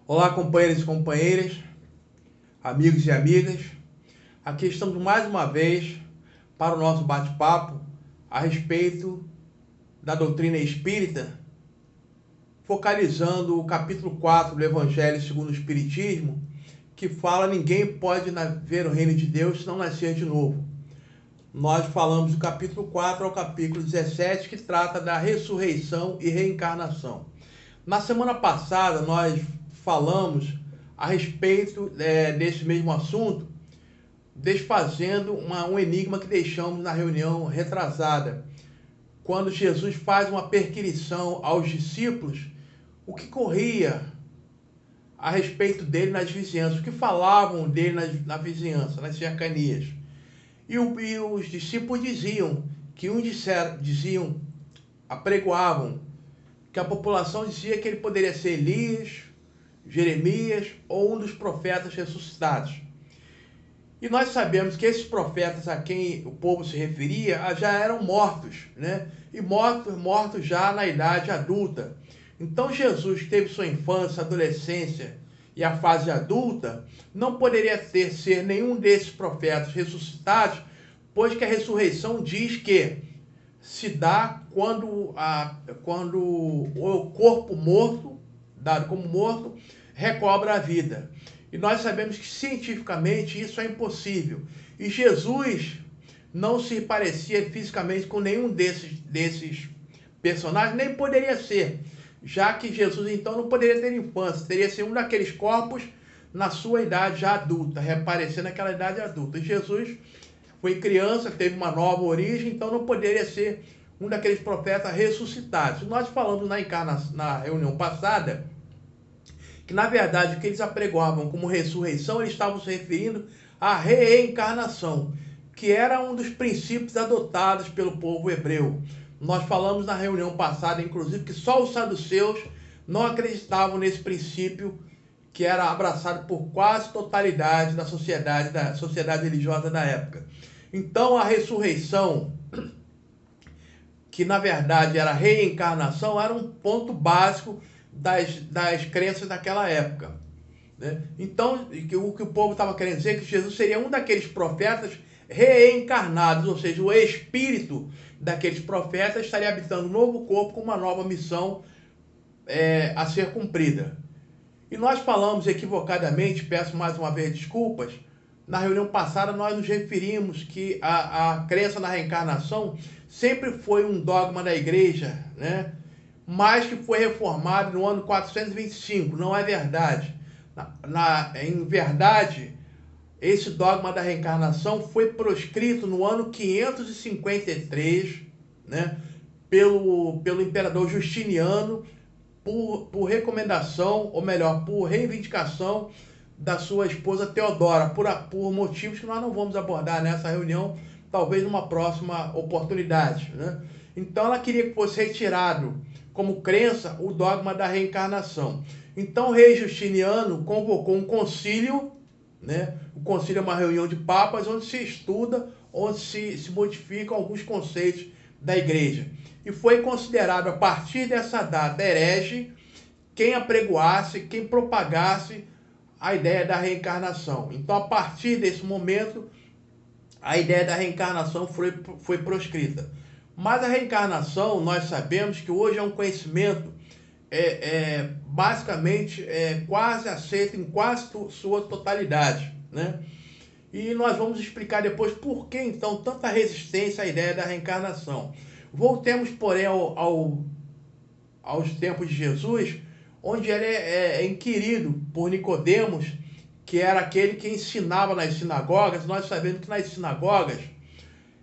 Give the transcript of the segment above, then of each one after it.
Olá, companheiros e companheiras, amigos e amigas. Aqui estamos mais uma vez para o nosso bate-papo a respeito da doutrina espírita, focalizando o capítulo 4 do Evangelho segundo o Espiritismo, que fala: ninguém pode ver o reino de Deus se não nascer de novo. Nós falamos do capítulo 4 ao capítulo 17, que trata da ressurreição e reencarnação. Na semana passada, nós falamos a respeito desse mesmo assunto, desfazendo um enigma que deixamos na reunião retrasada, quando Jesus faz uma perquisição aos discípulos, o que corria a respeito dele nas vizinhanças, o que falavam dele na vizinhança, nas cercanias. E os discípulos diziam, apregoavam, que a população dizia que ele poderia ser Elias, Jeremias ou um dos profetas ressuscitados. E nós sabemos que esses profetas a quem o povo se referia já eram mortos, né? E mortos já na idade adulta. Então Jesus, que teve sua infância, adolescência e a fase adulta, não poderia ser nenhum desses profetas ressuscitados, pois que a ressurreição diz que se dá quando o corpo morto, dado como morto, recobra a vida. E nós sabemos que cientificamente isso é impossível. E Jesus não se parecia fisicamente com nenhum desses personagens, nem poderia ser, já que Jesus então não poderia ter infância, teria sido um daqueles corpos na sua idade já adulta, reaparecer naquela idade adulta. E Jesus foi criança, teve uma nova origem, então não poderia ser um daqueles profetas ressuscitados. Nós falamos na reunião passada que, na verdade, o que eles apregoavam como ressurreição, eles estavam se referindo à reencarnação, que era um dos princípios adotados pelo povo hebreu. Nós falamos na reunião passada, inclusive, que só os saduceus não acreditavam nesse princípio, que era abraçado por quase totalidade da sociedade religiosa da época. Então, a ressurreição, que na verdade era a reencarnação, era um ponto básico das crenças daquela época, né? Então, o que o povo estava querendo dizer é que Jesus seria um daqueles profetas reencarnados, ou seja, o espírito daqueles profetas estaria habitando um novo corpo com uma nova missão a ser cumprida. E nós falamos equivocadamente, peço mais uma vez desculpas, na reunião passada nós nos referimos que a crença na reencarnação sempre foi um dogma da igreja, né? Mas que foi reformado no ano 425, não é verdade. Em verdade, esse dogma da reencarnação foi proscrito no ano 553, né? Pelo imperador Justiniano, por recomendação, ou melhor, por reivindicação da sua esposa Teodora, por motivos que nós não vamos abordar nessa reunião, talvez numa próxima oportunidade, né? Então ela queria que fosse retirado como crença o dogma da reencarnação. Então o rei Justiniano convocou um concílio, né? O concílio é uma reunião de papas onde se estuda, onde se modificam alguns conceitos da igreja. E foi considerado, a partir dessa data, herege quem apregoasse, quem propagasse a ideia da reencarnação. Então, a partir desse momento, a ideia da reencarnação foi proscrita. Mas a reencarnação, nós sabemos que hoje é um conhecimento basicamente quase aceito em quase sua totalidade, né? E nós vamos explicar depois por que, então, tanta resistência à ideia da reencarnação. Voltemos, porém, aos tempos de Jesus, onde ele é inquirido por Nicodemos, que era aquele que ensinava nas sinagogas. Nós sabemos que nas sinagogas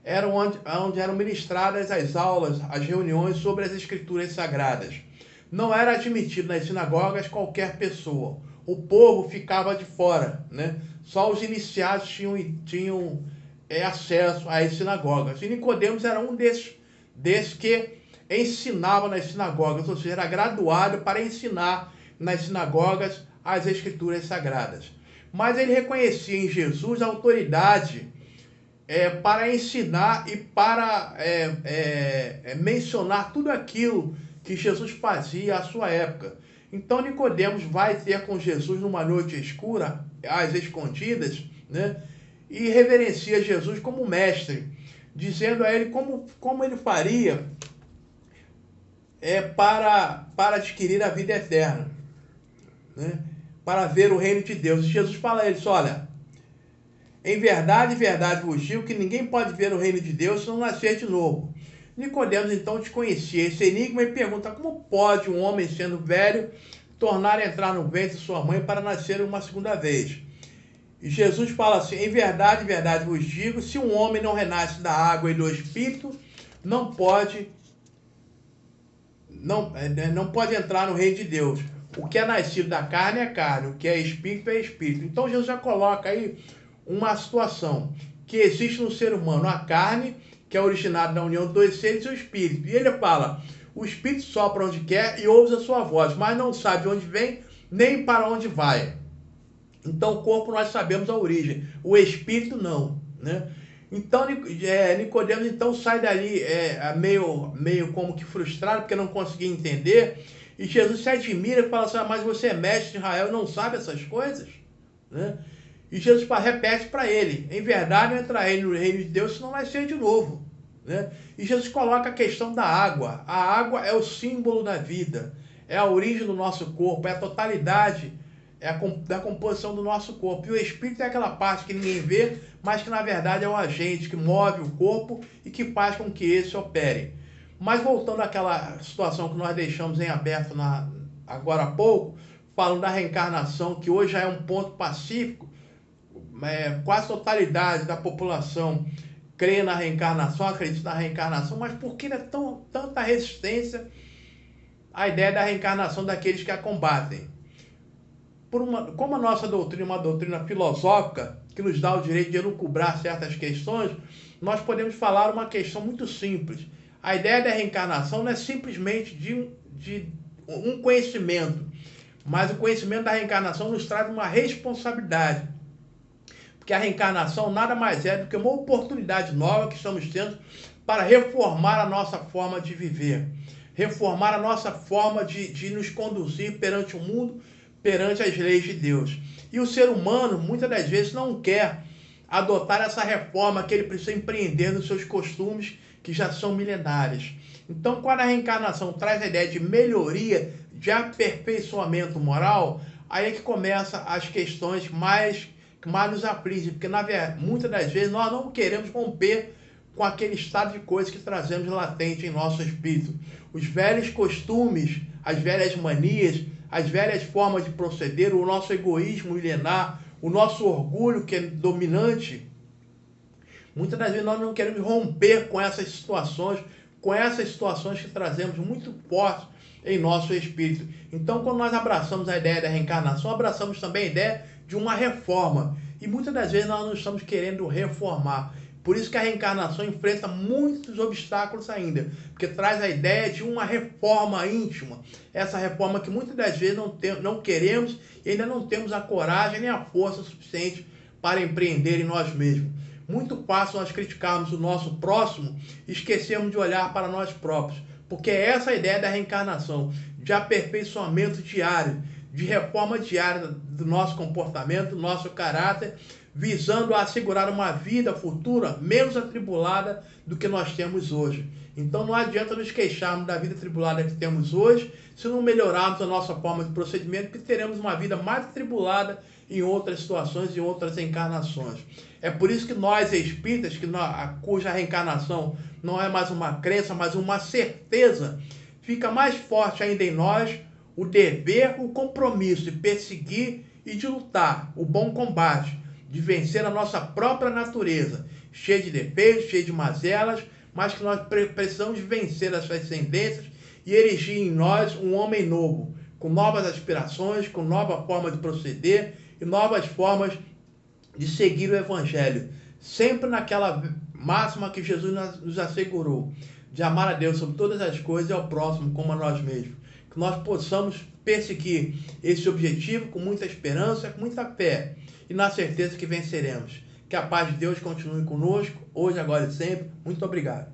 era onde eram ministradas as aulas, as reuniões sobre as escrituras sagradas. Não era admitido nas sinagogas qualquer pessoa. O povo ficava de fora, né? Só os iniciados tinham acesso às sinagogas. E Nicodemos era um desses que ensinava nas sinagogas, ou seja, era graduado para ensinar nas sinagogas as escrituras sagradas. Mas ele reconhecia em Jesus a autoridade para ensinar e para mencionar tudo aquilo que Jesus fazia à sua época. Então Nicodemos vai ter com Jesus numa noite escura, às escondidas, né? E reverencia Jesus como mestre, dizendo a ele como ele faria para adquirir a vida eterna, né? Para ver o reino de Deus. E Jesus fala a eles: olha, em verdade vos digo que ninguém pode ver o reino de Deus se não nascer de novo. Nicodemos então desconhecia esse enigma e pergunta: como pode um homem sendo velho tornar a entrar no ventre de sua mãe para nascer uma segunda vez? E Jesus fala assim: em verdade vos digo, se um homem não renasce da água e do Espírito, não pode entrar no reino de Deus. O que é nascido da carne é carne, o que é espírito é espírito. Então Jesus já coloca aí uma situação que existe no ser humano: a carne, que é originada da união dos dois seres, e o espírito. E ele fala: o espírito sopra onde quer e ouve a sua voz, mas não sabe de onde vem nem para onde vai. Então o corpo nós sabemos a origem, o espírito não, né? Então Nicodemos então sai dali meio como que frustrado, porque não conseguia entender. E Jesus se admira e fala assim: mas você é mestre de Israel e não sabe essas coisas, né? E Jesus repete para ele: em verdade não entrarei no reino de Deus se não nascer de novo, né? E Jesus coloca a questão da água. A água é o símbolo da vida, é a origem do nosso corpo, é a totalidade da composição do nosso corpo. E o espírito é aquela parte que ninguém vê, mas que na verdade é o agente que move o corpo e que faz com que esse opere. Mas voltando àquela situação que nós deixamos em aberto agora há pouco, falando da reencarnação, que hoje já é um ponto pacífico, quase a totalidade da população crê na reencarnação, acredita na reencarnação, mas por que tanta resistência à ideia da reencarnação daqueles que a combatem? Como a nossa doutrina é uma doutrina filosófica, que nos dá o direito de elucubrar certas questões, nós podemos falar uma questão muito simples. A ideia da reencarnação não é simplesmente de um conhecimento, mas o conhecimento da reencarnação nos traz uma responsabilidade. Porque a reencarnação nada mais é do que uma oportunidade nova que estamos tendo para reformar a nossa forma de viver, reformar a nossa forma de nos conduzir perante o mundo, perante as leis de Deus. E o ser humano, muitas das vezes, não quer adotar essa reforma que ele precisa empreender nos seus costumes, que já são milenares. Então, quando a reencarnação traz a ideia de melhoria, de aperfeiçoamento moral, aí é que começa as questões que mais nos afligem, porque muitas das vezes nós não queremos romper com aquele estado de coisas que trazemos latente em nosso espírito. Os velhos costumes, as velhas manias, as velhas formas de proceder, o nosso egoísmo milenar, o nosso orgulho que é dominante. Muitas das vezes nós não queremos romper com essas situações que trazemos muito fortes em nosso espírito. Então, quando nós abraçamos a ideia da reencarnação, abraçamos também a ideia de uma reforma. E muitas das vezes nós não estamos querendo reformar. Por isso que a reencarnação enfrenta muitos obstáculos ainda, porque traz a ideia de uma reforma íntima. Essa reforma que muitas das vezes não queremos e ainda não temos a coragem nem a força suficiente para empreender em nós mesmos. Muito fácil nós criticarmos o nosso próximo e esquecermos de olhar para nós próprios, porque é essa a ideia da reencarnação, de aperfeiçoamento diário, de reforma diária do nosso comportamento, do nosso caráter, visando assegurar uma vida futura menos atribulada do que nós temos hoje. Então não adianta nos queixarmos da vida atribulada que temos hoje, se não melhorarmos a nossa forma de procedimento, que teremos uma vida mais atribulada em outras situações e outras encarnações. É por isso que nós, espíritas, cuja reencarnação não é mais uma crença, mas uma certeza, fica mais forte ainda em nós o dever, o compromisso de perseguir e de lutar o bom combate, de vencer a nossa própria natureza, cheia de defeitos, cheia de mazelas, mas que nós precisamos vencer as suas tendências e erigir em nós um homem novo, com novas aspirações, com nova forma de proceder e novas formas de seguir o Evangelho, sempre naquela máxima que Jesus nos assegurou, de amar a Deus sobre todas as coisas e ao próximo como a nós mesmos. Que nós possamos perseguir esse objetivo com muita esperança, com muita fé e na certeza que venceremos. Que a paz de Deus continue conosco, hoje, agora e sempre. Muito obrigado.